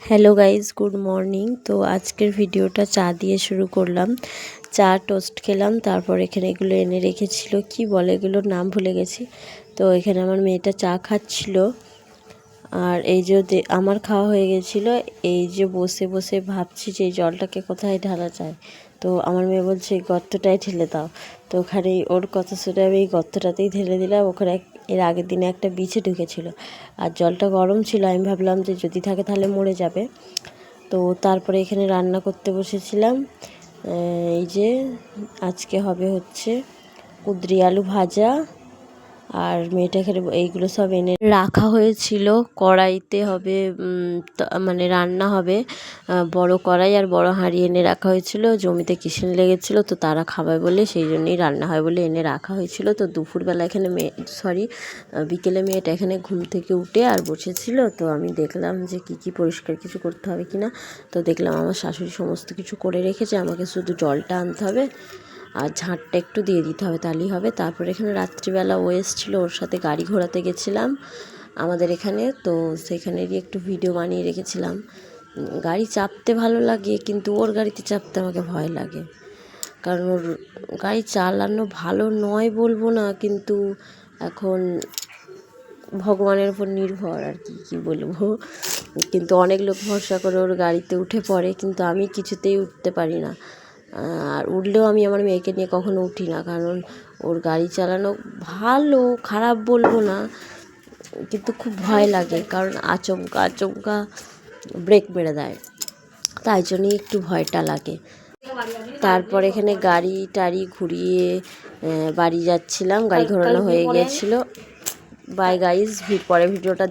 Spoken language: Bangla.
Hello guys, good morning. তো আজকের ভিডিওটা চা দিয়ে শুরু করলাম। চা টোস্ট খেলাম, তারপর এখানে এগুলো এনে রেখেছিল, কি বলে এগুলোর নাম ভুলে গেছি। তো এখানে আমার মেয়েটা চা খাচ্ছিল, আর এই যে আমার খাওয়া হয়ে গেছিলো। এই যে বসে বসে ভাবছি যে এই জলটাকে কোথায় ঢালা যায়। তো আমার মেয়ে বলছে এই গর্তটাই ঢেলে দাও। তো ওখানে ওর কথা শুনে আমি এই গর্তটাতেই ঢেলে দিলাম। ওখানে এর আগের দিনে একটা বিছে ঢুকেছিল, আর জলটা গরম ছিল। আমি ভাবলাম যে যদি থাকে তাহলে মরে যাবে। তো তারপরে এখানে রান্না করতে বসেছিলাম। এই যে আজকে হবে হচ্ছে কুঁদরি আলু ভাজা, আর মেয়েটা এখানে এইগুলো সব এনে রাখা হয়েছিল। কড়াইতে হবে, মানে রান্না হবে। বড় কড়াই আর বড় হাঁড়ি এনে রাখা হয়েছিল। জমিতে কিষেন লেগেছিল, তো তারা খাবে বলে সেই জন্যই রান্না হয় বলে এনে রাখা হয়েছিল। তো দুপুরবেলা এখানে বিকেলে মেয়েটা এখানে ঘুম থেকে উঠে আর বসেছিল। তো আমি দেখলাম যে কী পরিষ্কার কিছু করতে হবে কি না। তো দেখলাম আমার শাশুড়ি সমস্ত কিছু করে রেখেছে, আমাকে শুধু জলটা আনতে হবে আর ঝাঁটটা একটু দিয়ে দিতে হবে, তাহলেই হবে। তারপরে এখানে রাত্রিবেলা ও এসেছিলো, ওর সাথে গাড়ি ঘোরাতে গেছিলাম আমাদের এখানে। তো সেখানেরই একটু ভিডিও বানিয়ে রেখেছিলাম। গাড়ি চাপতে ভালো লাগে, কিন্তু ওর গাড়িতে চাপতে আমাকে ভয় লাগে, কারণ ওর গাড়ি চালানো ভালো নয় বলবো না, কিন্তু এখন ভগবানের উপর নির্ভর আর কি বলবো। কিন্তু অনেক লোক ভরসা করে ওর গাড়িতে উঠে পড়ে, কিন্তু আমি কিছুতেই উঠতে পারি না। আর উঠলেও আমি আমার মেয়েকে নিয়ে কখনো উঠি না, কারণ ওর গাড়ি চালানো ভালো, খারাপ বলবো না, কিন্তু খুব ভয় লাগে, কারণ আচমকা ব্রেক মেরে দেয়, তাই জন্যই একটু ভয়টা লাগে। তারপর এখানে গাড়ি টাড়ি ঘুরিয়ে বাড়ি যাচ্ছিলাম, গাড়ি ঘোরানো হয়ে গিয়েছিলো। বাই গাইজ, পরে ভিডিওটা